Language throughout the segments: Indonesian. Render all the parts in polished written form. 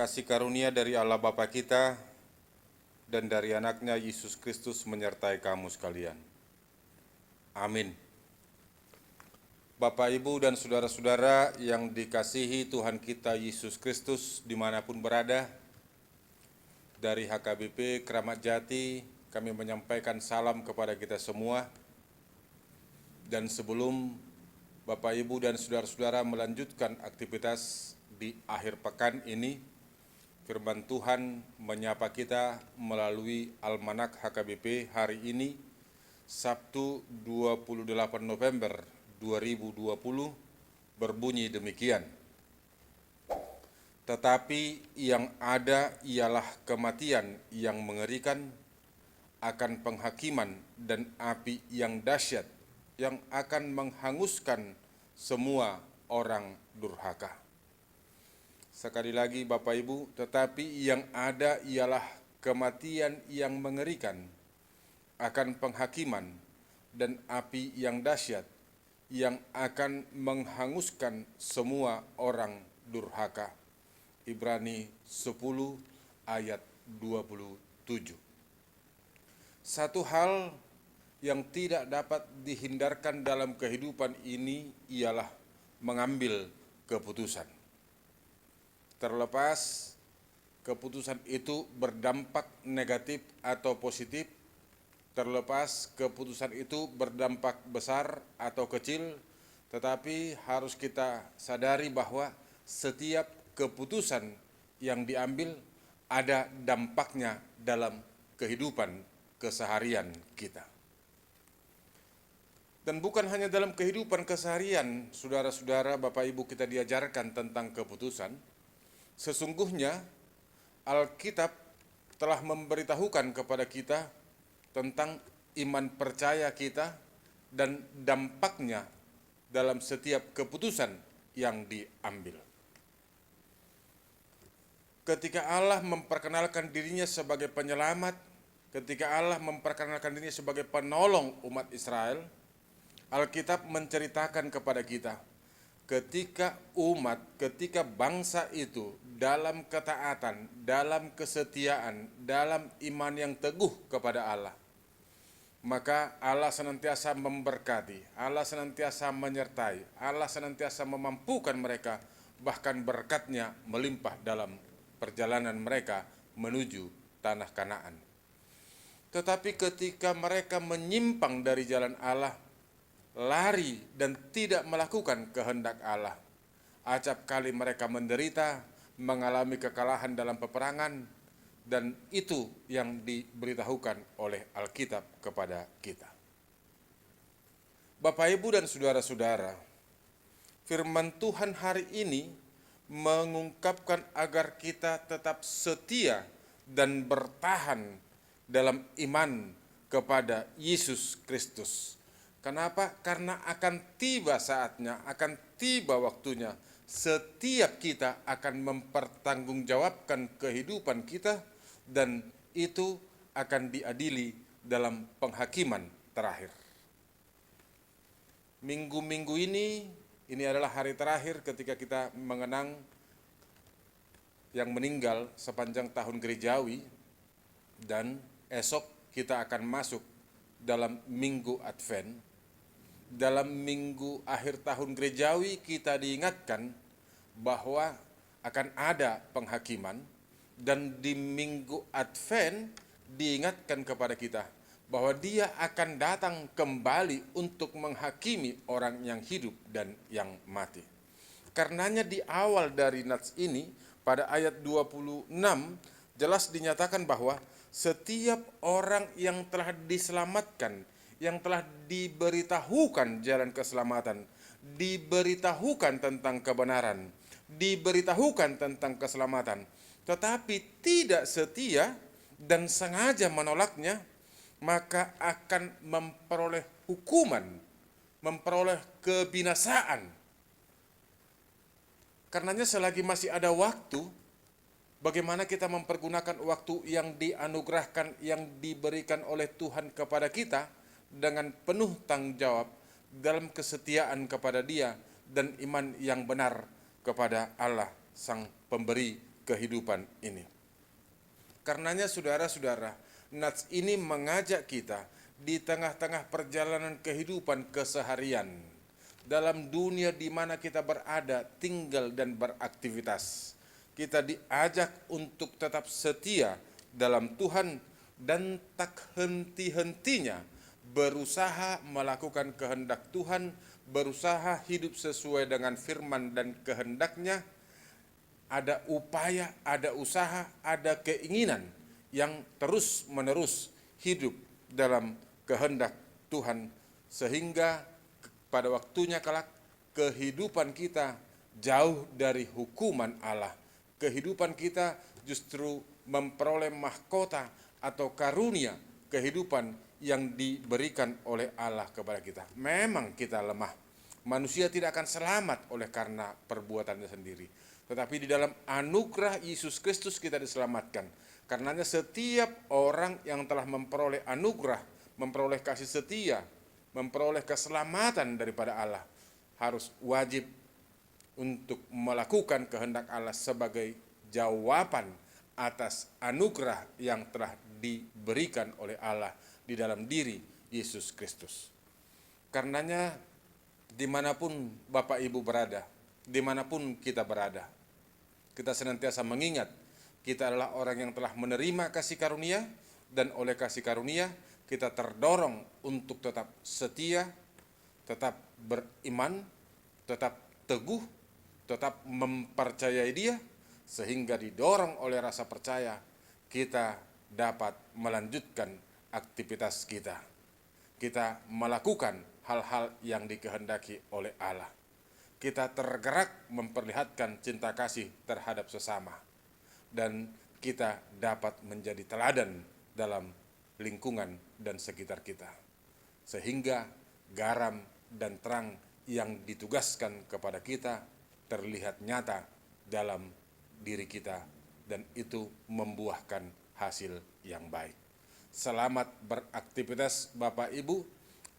Kasih karunia dari Allah Bapa kita dan dari anaknya Yesus Kristus menyertai kamu sekalian. Amin. Bapak, Ibu, dan saudara-saudara yang dikasihi Tuhan kita Yesus Kristus dimanapun berada, dari HKBP Keramat Jati kami menyampaikan salam kepada kita semua. Dan sebelum Bapak, Ibu, dan saudara-saudara melanjutkan aktivitas di akhir pekan ini, firman Tuhan menyapa kita melalui Almanak HKBP hari ini, Sabtu 28 November 2020, berbunyi demikian. Tetapi yang ada ialah kematian yang mengerikan, akan penghakiman dan api yang dahsyat, yang akan menghanguskan semua orang durhaka. Sekali lagi Bapak Ibu, tetapi yang ada ialah kematian yang mengerikan, akan penghakiman dan api yang dahsyat, yang akan menghanguskan semua orang durhaka. Ibrani 10 ayat 27. Satu hal yang tidak dapat dihindarkan dalam kehidupan ini ialah mengambil keputusan. Terlepas keputusan itu berdampak negatif atau positif, terlepas keputusan itu berdampak besar atau kecil, tetapi harus kita sadari bahwa setiap keputusan yang diambil ada dampaknya dalam kehidupan keseharian kita. Dan bukan hanya dalam kehidupan keseharian, saudara-saudara, Bapak Ibu, kita diajarkan tentang keputusan. Sesungguhnya Alkitab telah memberitahukan kepada kita tentang iman percaya kita dan dampaknya dalam setiap keputusan yang diambil. Ketika Allah memperkenalkan dirinya sebagai penyelamat, ketika Allah memperkenalkan dirinya sebagai penolong umat Israel, Alkitab menceritakan kepada kita, ketika bangsa itu dalam ketaatan, dalam kesetiaan, dalam iman yang teguh kepada Allah, maka Allah senantiasa memberkati, Allah senantiasa menyertai, Allah senantiasa memampukan mereka, bahkan berkat-Nya melimpah dalam perjalanan mereka menuju tanah Kanaan. Tetapi ketika mereka menyimpang dari jalan Allah, lari dan tidak melakukan kehendak Allah, acap kali mereka menderita, mengalami kekalahan dalam peperangan, dan itu yang diberitahukan oleh Alkitab kepada kita. Bapak, Ibu, dan saudara-saudara, firman Tuhan hari ini mengungkapkan agar kita tetap setia dan bertahan dalam iman kepada Yesus Kristus. Kenapa? Karena akan tiba saatnya, akan tiba waktunya, setiap kita akan mempertanggungjawabkan kehidupan kita, dan itu akan diadili dalam penghakiman terakhir. Minggu-minggu ini adalah hari terakhir ketika kita mengenang yang meninggal sepanjang tahun gerejawi, dan esok kita akan masuk dalam minggu Advent. Dalam minggu akhir tahun gerejawi kita diingatkan bahwa akan ada penghakiman, dan di minggu Advent diingatkan kepada kita bahwa Dia akan datang kembali untuk menghakimi orang yang hidup dan yang mati. Karenanya di awal dari nats ini pada ayat 26 jelas dinyatakan bahwa setiap orang yang telah diselamatkan, yang telah diberitahukan jalan keselamatan, diberitahukan tentang kebenaran, diberitahukan tentang keselamatan, tetapi tidak setia dan sengaja menolaknya, maka akan memperoleh hukuman, memperoleh kebinasaan. Karenanya selagi masih ada waktu, bagaimana kita mempergunakan waktu yang dianugerahkan, yang diberikan oleh Tuhan kepada kita dengan penuh tanggung jawab dalam kesetiaan kepada Dia dan iman yang benar kepada Allah Sang Pemberi kehidupan ini. Karenanya saudara-saudara, nats ini mengajak kita di tengah-tengah perjalanan kehidupan keseharian, dalam dunia di mana kita berada, tinggal dan beraktivitas. Kita diajak untuk tetap setia dalam Tuhan dan tak henti-hentinya berusaha melakukan kehendak Tuhan, berusaha hidup sesuai dengan firman dan kehendaknya. Ada upaya, ada usaha, ada keinginan yang terus-menerus hidup dalam kehendak Tuhan, sehingga pada waktunya kelak kehidupan kita jauh dari hukuman Allah. Kehidupan kita justru memperoleh mahkota atau karunia kehidupan yang diberikan oleh Allah kepada kita. Memang kita lemah. Manusia tidak akan selamat oleh karena perbuatannya sendiri. Tetapi di dalam anugerah Yesus Kristus kita diselamatkan. Karenanya setiap orang yang telah memperoleh anugerah, memperoleh kasih setia, memperoleh keselamatan daripada Allah, harus wajib untuk melakukan kehendak Allah sebagai jawaban atas anugerah yang telah diberikan oleh Allah di dalam diri Yesus Kristus. Karenanya dimanapun Bapak Ibu berada, dimanapun kita berada, kita senantiasa mengingat kita adalah orang yang telah menerima kasih karunia, dan oleh kasih karunia kita terdorong untuk tetap setia, tetap beriman, tetap teguh, tetap mempercayai Dia, sehingga didorong oleh rasa percaya kita dapat melanjutkan aktivitas kita. Kita melakukan hal-hal yang dikehendaki oleh Allah. Kita tergerak memperlihatkan cinta kasih terhadap sesama, dan kita dapat menjadi teladan dalam lingkungan dan sekitar kita, sehingga garam dan terang yang ditugaskan kepada kita terlihat nyata dalam diri kita, dan itu membuahkan hasil yang baik. Selamat beraktivitas Bapak Ibu,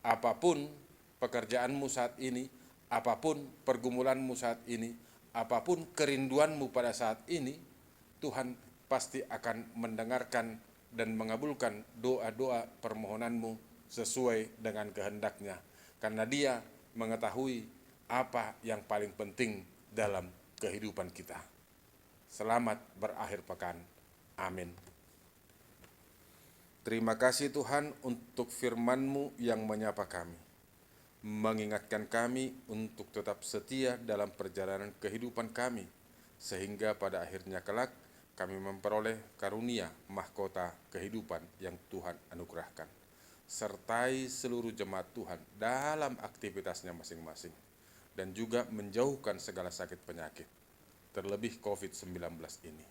apapun pekerjaanmu saat ini, apapun pergumulanmu saat ini, apapun kerinduanmu pada saat ini, Tuhan pasti akan mendengarkan dan mengabulkan doa-doa permohonanmu sesuai dengan kehendaknya, karena Dia mengetahui apa yang paling penting dalam kehidupan kita. Selamat berakhir pekan. Amin. Terima kasih Tuhan untuk firman-Mu yang menyapa kami, mengingatkan kami untuk tetap setia dalam perjalanan kehidupan kami, sehingga pada akhirnya kelak kami memperoleh karunia mahkota kehidupan yang Tuhan anugerahkan. Sertai seluruh jemaat Tuhan dalam aktivitasnya masing-masing, dan juga menjauhkan segala sakit penyakit, terlebih COVID-19 ini.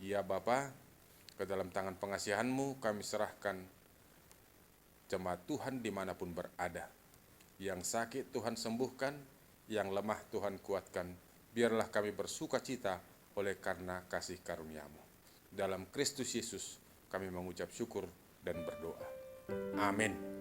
Ya Bapa, ke dalam tangan pengasihan-Mu kami serahkan jemaat Tuhan dimanapun berada. Yang sakit Tuhan sembuhkan, yang lemah Tuhan kuatkan. Biarlah kami bersuka cita oleh karena kasih karunia-Mu. Dalam Kristus Yesus kami mengucap syukur dan berdoa. Amin.